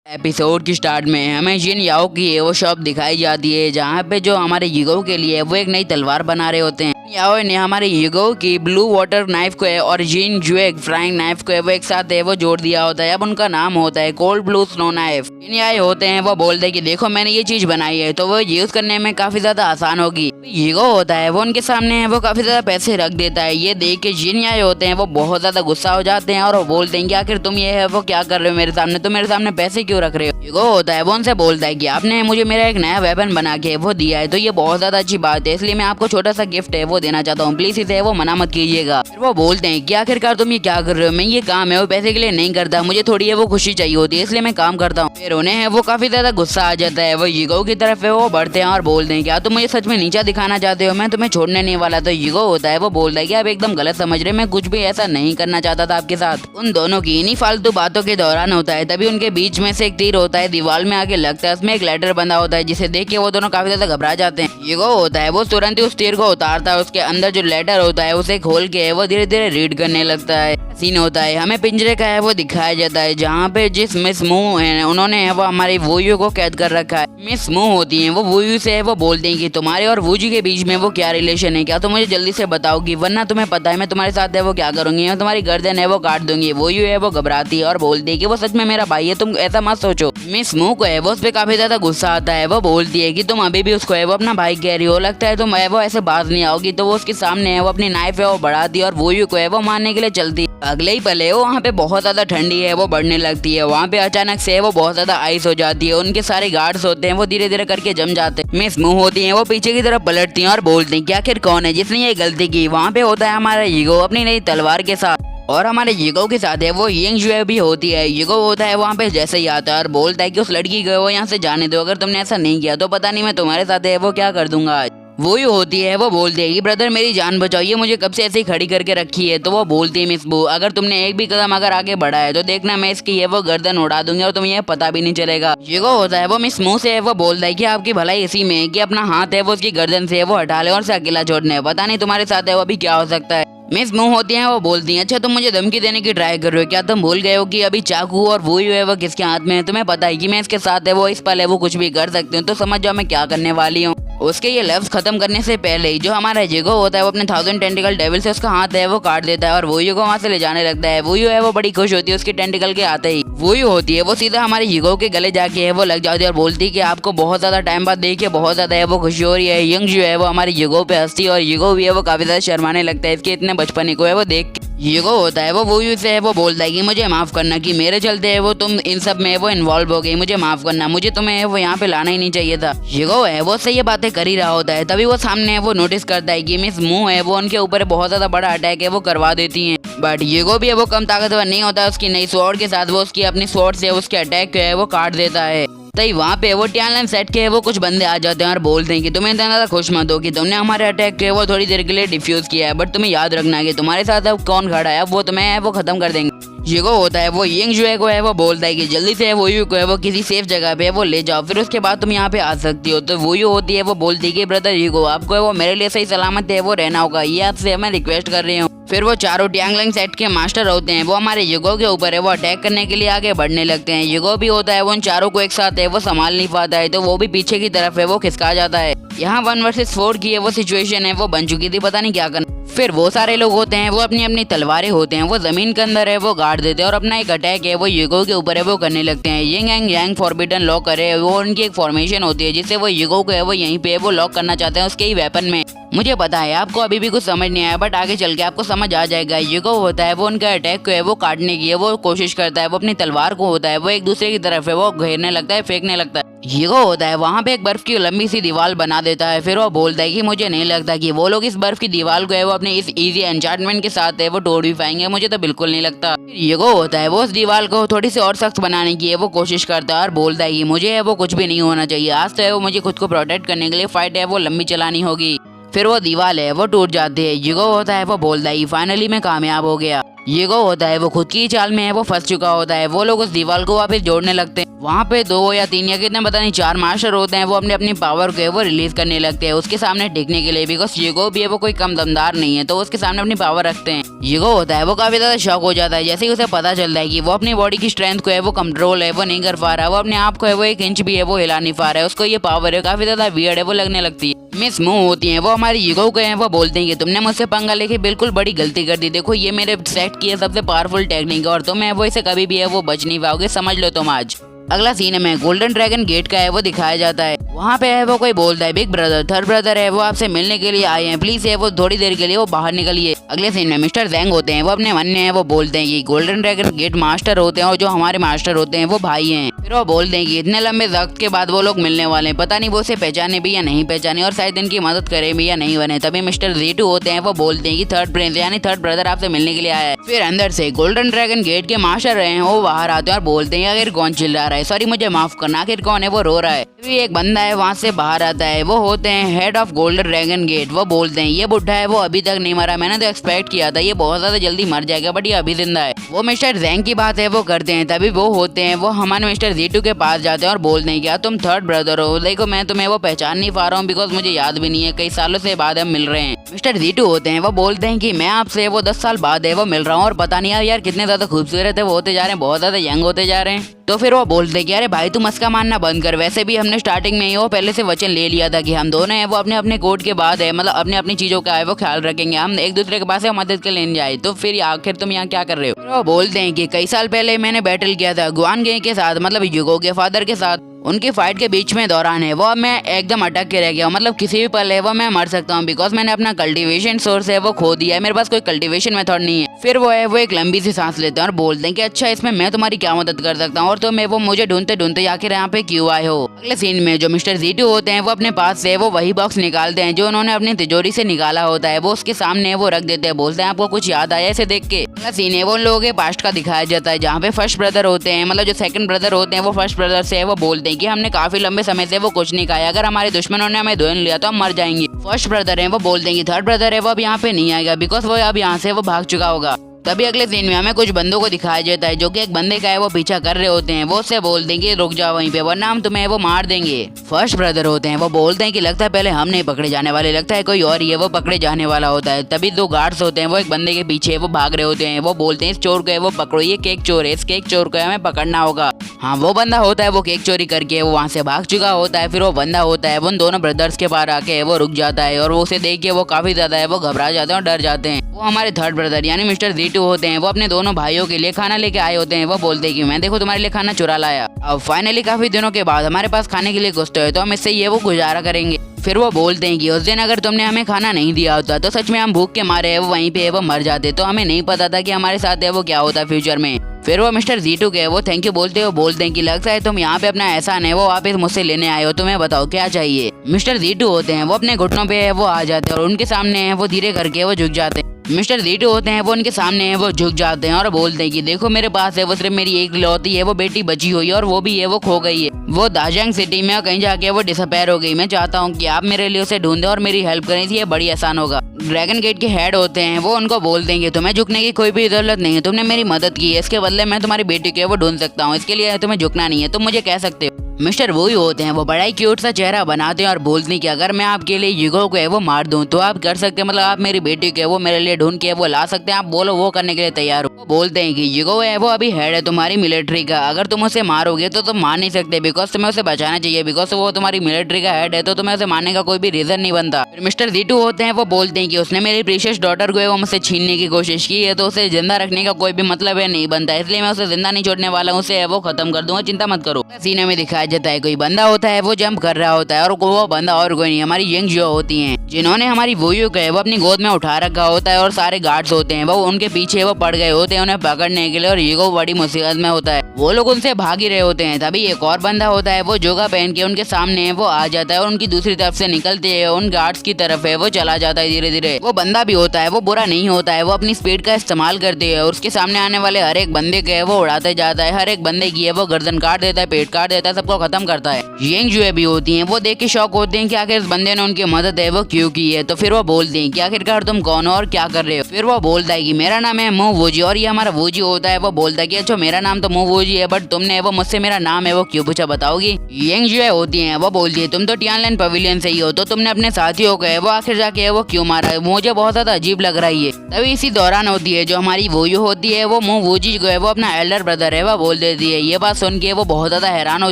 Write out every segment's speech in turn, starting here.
Episode की start में हमें जिन याओ की वो शॉप दिखाई जाती है जहाँ पे जो हमारे यूगो के लिए वो एक नई तलवार बना रहे होते हैं। याओ ने हमारे यूगो की ब्लू वाटर नाइफ को है और जिन जो एक फ्राइंग नाइफ को है वो एक साथ है वो जोड़ दिया होता है। अब उनका नाम होता है कोल्ड ब्लू स्नो नाइफ। जिन याओ होते हैं वो बोलते हैं कि देखो मैंने ये चीज बनाई है तो वो यूज करने में काफी ज्यादा आसान होगी। यूगो होता है वो उनके सामने है वो काफी ज्यादा पैसे रख देता है। ये देख के जिन याओ होते हैं वो बहुत ज्यादा गुस्सा हो जाते हैं और वो बोलते हैं कि आखिर तुम ये है वो क्या कर रहे हो मेरे सामने, तो मेरे सामने पैसे क्यों रख रहे हो। यूगो होता है वो उनसे बोलता है कि आपने मुझे मेरा एक नया वेपन बना के वो दिया है तो ये बहुत ज्यादा अच्छी बात है, इसलिए मैं आपको छोटा सा गिफ्ट है वो देना चाहता हूँ, प्लीज इसे वो मना मत कीजिएगा। फिर वो बोलते हैं कि आखिरकार तुम ये क्या कर रहे हो, मैं ये काम है वो पैसे के लिए नहीं करता, मुझे थोड़ी है वो खुशी चाहिए होती है इसलिए मैं काम करता हूँ। फिर उन्हें है वो काफी ज्यादा गुस्सा आ जाता है। वो यूगो की तरफ है वो बढ़ते हैं और बोलते हैं क्या तुम मुझे सच में नीचा दिखाना चाहते हो, मैं तुम्हें छोड़ने नहीं वाला। तो यूगो होता है वो बोलता है कि आप एकदम गलत समझ रहे, मैं कुछ भी ऐसा नहीं करना चाहता था आपके साथ। उन दोनों की इन्हीं फालतू बातों के दौरान होता है तभी उनके बीच में से एक तीर होता है दीवार में आके लगता है, उसमें एक लेटर बंधा होता है जिसे देख के वो दोनों काफी ज्यादा घबरा जाते हैं। यूगो होता है वो तुरंत ही उस तीर को उतारता है, उसके अंदर जो लेटर होता है उसे खोल के वो धीरे धीरे रीड करने लगता है। सीन होता है हमें पिंजरे का है वो दिखाया जाता है जहाँ पे जिस मिस मू है उन्होंने है वो हमारी वूयू को कैद कर रखा है। मिस मू होती है वो वूयू से है वो बोलते हैं कि तुम्हारे और वूजी के बीच में वो क्या रिलेशन है, क्या तुम मुझे जल्दी से बताओगी वरना तुम्हें पता है मैं तुम्हारे साथ है वो क्या करूंगी, मैं तुम्हारी गर्दन है वो काट दूंगी। वूयू है वो घबराती है और बोलती है कि वो सच में मेरा भाई है, तुम ऐसा मत सोचो। मिस मू को है वो उस पर काफी ज्यादा गुस्सा आता है। वो बोलती है कि तुम अभी भी उसको है वो अपना भाई कह रही हो, लगता है तुम है वो ऐसे बाज नहीं आओगी। तो वो उसके सामने है वो अपनी नाइफ है वो बढ़ाती है और वूयू को है वो मारने के लिए चलती है। अगले ही पल है वो वहाँ पे बहुत ज्यादा ठंडी है वो बढ़ने लगती है। वहाँ पे अचानक से वो बहुत ज्यादा आइस हो जाती है, उनके सारे गार्ड्स होते हैं वो धीरे धीरे करके जम जाते हैं। मिस मू होती है वो पीछे की तरफ पलटती हैं और बोलती हैं कि आखिर कौन है जिसने ये गलती की। वहाँ पे होता है हमारा यूगो अपनी नई तलवार के साथ और हमारे यूगो के साथ है वो यंग जुए भी होती है। यूगो होता है वहाँ पे जैसे ही आता है और बोलता है कि उस लड़की को वो यहाँ से जाने दो, अगर तुमने ऐसा नहीं किया तो पता नहीं मैं तुम्हारे साथ है वो क्या कर दूंगा आज। वो ही होती है वो बोलती है कि ब्रदर मेरी जान बचाओ, ये मुझे कब से ऐसे ही खड़ी करके रखी है। तो वो बोलती है मिस बू अगर तुमने एक भी कदम अगर आगे बढ़ा है तो देखना मैं इसकी है वो गर्दन उड़ा दूंगी और तुम्हें ये पता भी नहीं चलेगा। यूगो होता है वो मिस मू से है वो बोलता है कि आपकी भलाई इसी में है कि अपना हाथ है वो उसकी गर्दन से वो हटा ले और उसे अकेला छोड़ने, पता नहीं तुम्हारे साथ है वो अभी क्या हो सकता है। मिस मू होती हैं वो बोलती हैं अच्छा तुम मुझे धमकी देने की ट्राई कर रहे हो, क्या तुम भूल गए हो कि अभी चाकू और वो है वो किसके हाथ में है, तुम्हें पता है कि मैं इसके साथ है वो इस पल है वो कुछ भी कर सकती हूँ, तो समझ जाओ मैं क्या करने वाली हूँ। उसके ये लफ्ज खत्म करने से पहले ही जो हमारा यूगो होता है वो अपने 1000 टेंटिकल डेविल से उसका हाथ है वो काट देता है और वूयू को वहाँ से ले जाने लगता है। वूयू है वो बड़ी खुश होती है उसके टेंटिकल के आते ही। वूयू होती है वो सीधा हमारे यूगो के गले जाके है वो लग जाती है और बोलती है कि आपको बहुत ज्यादा टाइम बाद देखिए बहुत ज्यादा है वो खुशी हो रही है। यंग जो है वो हमारे यूगो पे हंसती है और यूगो भी है वो काफी ज्यादा शर्माने लगता है इसके इतने बचपने को है वो देख के। यूगो होता है वो वूयू से है वो बोलता है कि मुझे माफ करना कि मेरे चलते है वो तुम इन सब में वो इन्वॉल्व हो गई, मुझे माफ करना, मुझे तुम्हें वो यहाँ पे लाना ही नहीं चाहिए था। यूगो है वो से ये बातें कर ही रहा होता है तभी वो सामने है वो नोटिस करता है कि मिस मू है वो उनके ऊपर बहुत ज्यादा बड़ा अटैक है वो करवा देती हैं। बट यूगो भी है वो कम ताकतवर नहीं होता है, उसकी नई स्वॉर्ड के साथ वो उसकी अपनी स्वॉर्ड से उसके अटैक को है वो काट देता है। तभी वहाँ पे वो टियानलन सेट के वो कुछ बंदे आ जाते हैं और बोलते हैं कि तुम्हें इतना ज्यादा खुश मत हो कि तुमने हमारे अटैक के वो थोड़ी देर के लिए डिफ्यूज किया है, बट तुम्हें याद रखना है कि तुम्हारे साथ अब कौन खड़ा है, अब वो तुम्हें वो खत्म कर देंगे। यूगो होता है वो यंग जुए को है वो बोलता है कि जल्दी से वो यू को है वो किसी सेफ जगह पे वो ले जाओ, फिर उसके बाद तुम यहाँ पे आ सकती हो। तो वो यू होती है वो बोलती है कि ब्रदर यूगो आपको है वो मेरे लिए सही सलामत है वो रहना होगा, ये आपसे मैं रिक्वेस्ट कर रही हूँ। फिर वो चारों टियांगलिंग सेट के मास्टर होते हैं वो हमारे यूगो के ऊपर है वो अटैक करने के लिए आगे बढ़ने लगते हैं। यूगो भी होता है वो उन चारों को एक साथ है वो संभाल नहीं पाता है तो वो भी पीछे की तरफ है वो खिसका जाता है। यहाँ 1 वर्सेस 4 की है वो सिचुएशन है वो बन चुकी थी, पता नहीं क्या करना। फिर वो सारे लोग होते हैं वो अपनी अपनी तलवारें होते हैं वो जमीन के अंदर है वो गाड़ देते हैं और अपना एक अटैक है वो यूगो के ऊपर है वो करने लगते हैं। Yin and yang forbidden lock है वो उनकी एक फॉर्मेशन होती है जिससे वो यूगो को है वो यहीं पे वो लॉक करना चाहते हैं उसके ही वेपन में। मुझे पता है आपको अभी भी कुछ समझ नहीं आया बट आगे चल के आपको समझ आ जाएगा। यूगो होता है वो उनका अटैक को है वो काटने की है वो कोशिश करता है, वो अपनी तलवार को होता है वो एक दूसरे की तरफ है वो घेरने लगता है, फेंकने लगता है। यूगो होता है वहाँ पे एक बर्फ की लंबी सी दीवार बना देता है। फिर वो बोलता है कि मुझे नहीं लगता कि वो लोग इस बर्फ की दीवार को है वो अपने इस इजी एन्चांटमेंट के साथ है वो तोड़ भी पाएंगे, मुझे तो बिल्कुल नहीं लगता। यूगो होता है वो उस दीवार को थोड़ी सी और सख्त बनाने की है वो कोशिश करता है और बोलता है कि मुझे है वो कुछ भी नहीं होना चाहिए, आज तो है वो मुझे खुद को प्रोटेक्ट करने के लिए फाइट है वो लंबी चलानी होगी। फिर वो दीवार है वो टूट जाती है। युगो होता है वो बोलता है फाइनली मैं कामयाब हो गया। युगो होता है वो खुद की चाल में है वो फंस चुका होता है। वो लोग उस दीवार को वापस जोड़ने लगते हैं। वहाँ पे 2 या 3 या कितने पता नहीं 4 मास्टर होते हैं। वो अपनी अपनी पावर को है वो रिलीज करने लगते हैं उसके सामने टिकने के लिए, बिकॉज युगो भी है वो कोई कम दमदार नहीं है, तो उसके सामने अपनी पावर रखते हैं। युगो होता है वो काफी ज्यादा शॉक हो जाता है जैसे ही उसे पता चलता है कि वो अपनी बॉडी की स्ट्रेंथ को है वो कंट्रोल है वो नहीं कर पा रहा, वो अपने आप को है वो 1 इंच भी है वो हिला नहीं पा रहा है। उसको ये पावर है काफी ज्यादा वियर्ड है वो लगने लगती है। मिस मू होती है वो हमारी युगो को है वो बोलते हैं कि तुमने मुझसे पंगा लेके बिल्कुल बड़ी गलती कर दी। देखो ये मेरे सेट की है सबसे पावरफुल टेक्निक है और तुम है वो इसे कभी भी है वो बच नहीं पाओगे, समझ लो तुम आज। अगला सीन में गोल्डन ड्रैगन गेट का है वो दिखाया जाता है। वहाँ पे है वो कोई बोलता है बिग ब्रदर थर्ड ब्रदर है वो आपसे मिलने के लिए आए हैं, प्लीज है वो थोड़ी देर के लिए वो बाहर निकलिए। अगले सीन में मिस्टर ज़ैंग होते हैं वो अपने मन में है वो बोलते हैं कि गोल्डन ड्रैगन गेट मास्टर होते हैं और जो हमारे मास्टर होते हैं वो भाई हैं। फिर वो बोलते हैं कि इतने लंबे वक्त के बाद वो लोग मिलने वाले हैं, पता नहीं वो उसे पहचाने भी या नहीं पहचाने और शायद इनकी मदद करे भी या नहीं बने। तभी मिस्टर Z2 होते हैं वो बोलते हैं कि थर्ड प्रिंस यानी थर्ड ब्रदर आपसे मिलने के लिए आया है। फिर अंदर से गोल्डन ड्रैगन गेट के मास्टर रहे हैं वो बाहर आते हैं और बोलते हैं आखिर कौन चिल्ला रहा है, सॉरी मुझे माफ करना, आखिर कौन है वो रो रहा है। फिर एक बंदा है वहाँ से बाहर आता है, वो होते हैं head of golden dragon gate. वो बोलते हैं ये बुढ़ा है वो अभी तक नहीं मरा, मैंने तो एक्सपेक्ट किया था ये बहुत ज्यादा जल्दी मर जाएगा बट ये अभी जिंदा है। वो मिस्टर ज़ैंग की बात है वो करते हैं। तभी वो होते हैं वो हमारे मिस्टर Z2 के पास जाते हैं और बोलते हैं क्या तुम थर्ड ब्रदर हो, देखो मैं तुम्हें वो पहचान नहीं पा रहा हूँ बिकॉज मुझे याद भी नहीं है, कई सालों से बाद हम मिल रहे हैं। मिस्टर Z2 होते हैं वो बोलते हैं कि मैं आपसे वो 10 साल बाद है वो मिल रहा हूँ और पता नहीं यार कितने ज्यादा खूबसूरत है वो होते जा रहे हैं, बहुत ज्यादा यंग होते जा रहे हैं। तो फिर वो बोलते कि अरे भाई तू मस्का मारना बंद कर, वैसे भी हमने स्टार्टिंग में ही वो पहले से वचन ले लिया था कि हम दोनों हैं वो अपने अपने कोड के बाद है मतलब अपने अपनी चीजों का है वो ख्याल रखेंगे, हम एक दूसरे के पास है मदद के लेने जाए, तो फिर आखिर तुम यहाँ क्या कर रहे हो। वो बोलते हैं कि कई साल पहले मैंने बैटल किया था गुआन गे के साथ, मतलब युगो के फादर के साथ, उनकी फाइट के बीच में दौरान है वो मैं एकदम अटक के रह गया, मतलब किसी भी पल है वो मैं मर सकता हूँ बिकॉज मैंने अपना कल्टीवेशन सोर्स है वो खो दिया है, मेरे पास कोई कल्टीवेशन मेथड नहीं है। फिर वो है वो एक लंबी सी सांस लेते हैं और बोलते हैं कि अच्छा इसमें मैं तुम्हारी क्या मदद कर सकता हूँ और तुम वो मुझे ढूंढते ढूंढते आखिर यहाँ पे क्यों आए हो। अगले सीन में जो मिस्टर Z2 होते हैं वो अपने पास से वो वही बॉक्स निकालते हैं जो उन्होंने अपनी तिजोरी से निकाला होता है, वो उसके सामने वो रख देते हैं। बोलते हैं आपको कुछ याद आया इसे देख के। अगला सीन है वो उन लोगों के पास्ट का दिखाया जाता है जहाँ पे फर्स्ट ब्रदर होते हैं, मतलब जो सेकंड ब्रदर होते हैं वो फर्स्ट ब्रदर से वो बोलते हैं कि हमने काफी लंबे समय से वो कुछ नहीं खाया, अगर हमारे दुश्मनों ने हमें धोन लिया तो हम मर जाएंगे। फर्स्ट ब्रदर है वो बोलते हैं कि थर्ड ब्रदर है वो अब यहाँ पे नहीं आएगा बिकॉज वो अब यहाँ से वो भाग चुका होगा। तभी अगले सीन में हमें कुछ बंदों को दिखाया जाता है जो कि एक बंदे का है वो पीछा कर रहे होते हैं, वो उससे बोलते हैं कि रुक जाओ वहीं पे वरना हम तुम्हें वो मार देंगे। फर्स्ट ब्रदर होते हैं वो बोलते हैं कि लगता है पहले हम नहीं पकड़े जाने वाले, लगता है कोई और ही है वो पकड़े जाने वाला होता है। तभी 2 गार्ड्स होते हैं वो एक बंदे के पीछे वो भाग रहे होते हैं, वो बोलते हैं इस चोर को है वो पकड़ो, ये केक चोर है, इस केक चोर को हमें पकड़ना होगा। हाँ वो बंदा होता है वो केक चोरी करके वो वहाँ से भाग चुका होता है। फिर वो बंदा होता है वो उन दोनों ब्रदर्स के पास आके वो रुक जाता है और वो उसे देख के वो काफी ज्यादा है वो घबरा जाते हैं और डर जाते हैं। वो हमारे थर्ड ब्रदर यानी मिस्टर Z2 होते हैं वो अपने दोनों भाइयों के लिए खाना लेके आए होते हैं। वो बोलते हैं कि मैं देखो तुम्हारे लिए खाना चुरा लाया। अब फाइनली काफी दिनों के बाद हमारे पास खाने के लिए कुछ तो है तो हम इससे ये वो गुजारा करेंगे। फिर वो बोलते हैं कि उस दिन अगर तुमने हमें खाना नहीं दिया होता तो सच में हम भूख के मारे है वो वहीं पे है वो मर जाते, तो हमें नहीं पता था कि हमारे साथ है वो क्या होता फ्यूचर में। फिर वो मिस्टर Z2 के वो थैंक यू बोलते हो, बोलते हैं कि लगता है तुम यहाँ पे अपना एहसान है वो वापस मुझसे लेने आए हो, तुम्हें बताओ क्या चाहिए। मिस्टर Z2 होते हैं वो अपने घुटनों पे है वो आ जाते हैं और उनके सामने है वो धीरे करके वो झुक जाते हैं। मिस्टर Z2 होते हैं वो उनके सामने है वो झुक जाते हैं और बोलते हैं कि देखो मेरे पास है वो सिर्फ मेरी एक लौती है वो बेटी बची हुई है और वो भी है वो खो गई है, वो दाजांग सिटी में कहीं जाके वो डिसअपेयर हो गई। मैं चाहता हूँ कि आप मेरे लिए उसे ढूंढें और मेरी हेल्प करें, ये बड़ी आसान होगा। ड्रैगन गेट के हेड होते हैं वो उनको बोल देंगे तुम्हें झुकने की कोई भी जरूरत नहीं है, तुमने मेरी मदद की है, इसके बदले मैं तुम्हारी बेटी को वो ढूंढ सकता हूँ, इसके लिए तुम्हें झुकना नहीं है, तुम मुझे कह सकते हो। मिस्टर वो ही होते हैं वो बड़ा ही क्यूट सा चेहरा बनाते हैं और बोलते हैं कि अगर मैं आपके लिए युगो को है वो मार दूं तो आप कर सकते हैं, मतलब आप मेरी बेटी को वो मेरे लिए ढूंढ के वो ला सकते हैं, आप बोलो वो करने के लिए तैयार हो। वो बोलते हैं कि युगो है वो अभी हेड है तुम्हारी मिलिट्री का, अगर तुम उसे मारोगे तो तुम मार नहीं सकते बिकॉज तुम्हें उसे बचाना चाहिए, बिकॉज वो तुम्हारी मिलिट्री का हेड है तो तुम्हें उसे मारने का कोई भी रीजन नहीं बनता। फिर मिस्टर Z2 होते हैं वो बोलते हैं कि उसने मेरी प्रीशियस डॉटर को वो मुझसे छीनने की कोशिश की है तो उसे जिंदा रखने का कोई भी मतलब है नहीं बनता, इसलिए मैं उसे जिंदा नहीं छोड़ने वाला हूँ, उसे वो खत्म कर दूंगा, चिंता मत करो। सीने में दिखाया जाता है कोई बंदा होता है वो जंप कर रहा होता है और वो बंदा और कोई नहीं हमारी यंग जो होती हैं जिन्होंने हमारी वोयू को है वो अपनी गोद में उठा रखा होता है और सारे गार्ड्स होते हैं वो उनके पीछे वो पड़ गए होते हैं उन्हें पकड़ने के लिए और युगो बड़ी मुसीबत में होता है, वो लोग उनसे भाग ही रहे होते हैं। तभी एक और बंदा होता है वो जोगा पहन के उनके सामने वो आ जाता है और उनकी दूसरी तरफ से निकलते हैं उन गार्ड्स की तरफ है वो चला जाता है धीरे धीरे। वो बंदा भी होता है वो बुरा नहीं होता है, वो अपनी स्पीड का इस्तेमाल करते हैं और उसके सामने आने वाले हर एक बंदे के वो उड़ाते जाता है, हर एक बंदे की है वो गर्दन काट देता है, पेट काट देता है, सबको को खत्म करता है। यंग जुए भी होती हैं, वो देख के शौक होते हैं कि आखिर इस बंदे ने उनकी मदद है वो क्यों की है। तो फिर वो बोलते हैं कि आखिरकार तुम कौन हो और क्या कर रहे हो। फिर वो बोलता है कि मेरा नाम है मुंह वूजी और ये हमारा वूजी होता है। वो बोलता है कि अच्छा मेरा नाम तो मुंह वूजी है, बट तुमने वो मुझसे मेरा नाम है वो क्यों पूछा, बताओगी। यंग जुए होती है, वो बोलती है तुम तो टियानलैंड पवेलियन से ही हो, तो तुमने अपने साथियों को है वो आखिर जाके वो क्यों मारा है, मुझे बहुत ज्यादा अजीब लग रही है। तभी इसी दौरान होती है जो हमारी वोयू होती है, वो मुंह वूजी को है वो अपना एल्डर ब्रदर है वो बोल देती है। ये बात सुन के वो बहुत ज्यादा हैरान हो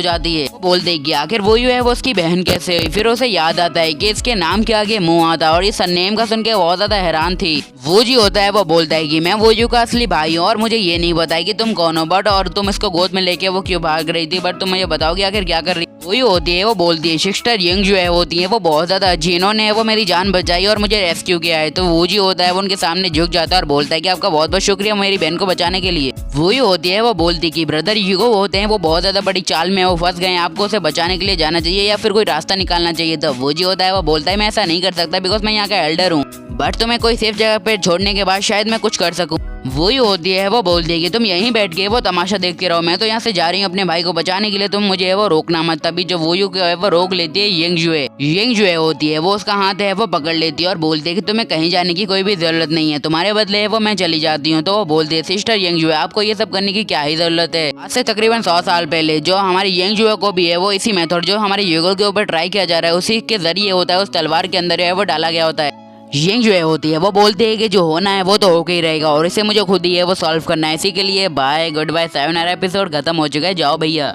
जाती है। वो बोलते हैं कि आखिर वोयू है वो उसकी बहन कैसे हुई। फिर उसे याद आता है कि इसके नाम के आगे मुंह आता और इस सरनेम का सुन के बहुत ज्यादा हैरान थी। वोजी होता है, वो बोलता है कि मैं वोयू का असली भाई हूँ और मुझे ये नहीं पता कि तुम कौन हो, बट और तुम इसको गोद में लेके वो क्यों भाग रही थी, बट तुम मुझे बताओगे आखिर क्या कर रही। वही होती है, वो बोलती है सिस्टर यंग जो है होती है वो बहुत ज्यादा अच्छी, इन्होंने वो मेरी जान बचाई और मुझे रेस्क्यू किया है। तो वोजी होता है वो उनके सामने झुक जाता है और बोलता है कि आपका बहुत बहुत शुक्रिया मेरी बहन को बचाने के लिए। वही होती है, वो बोलती कि ब्रदर यूगो होते हैं वो बहुत ज्यादा बड़ी चाल में वो फंस गए हैं, आपको उसे बचाने के लिए जाना चाहिए या फिर कोई रास्ता निकालना चाहिए। तो वोजी होता है, वो बोलता है मैं ऐसा नहीं कर सकता बिकॉज मैं यहाँ का एल्डर हूँ, बट तुम्हें कोई सेफ जगह पे छोड़ने के बाद शायद मैं कुछ कर सकूं। वही होती है, वो बोलती है कि तुम यहीं बैठ के वो तमाशा देखते रहो, मैं तो यहाँ से जा रही हूँ अपने भाई को बचाने के लिए, तुम मुझे वो रोकना मत। तभी जो वोयू है वो रोक लेती है यंग जुए। यंग जुए होती है, वो उसका हाथ है वो पकड़ लेती है और बोलती है कि तुम्हें कहीं जाने की कोई भी जरूरत नहीं है, तुम्हारे बदले है वो मैं चली जाती हूँ। तो वो बोलती है सिस्टर यंग जुए आपको ये सब करने की क्या ही जरूरत है। आज से तकरीबन 100 साल पहले जो हमारी यंग जुए को भी है वो इसी मेथड जो हमारे युगल के ऊपर ट्राई किया जा रहा है उसी के जरिए होता है, उस तलवार के अंदर है वो डाला गया होता है। यंग जो होती है, वो बोलती है कि जो होना है वो तो होके ही रहेगा और इसे मुझे खुद ही है वो सॉल्व करना है, इसी के लिए बाय गुड बाय 7 एपिसोड खत्म हो चुका है, जाओ भैया।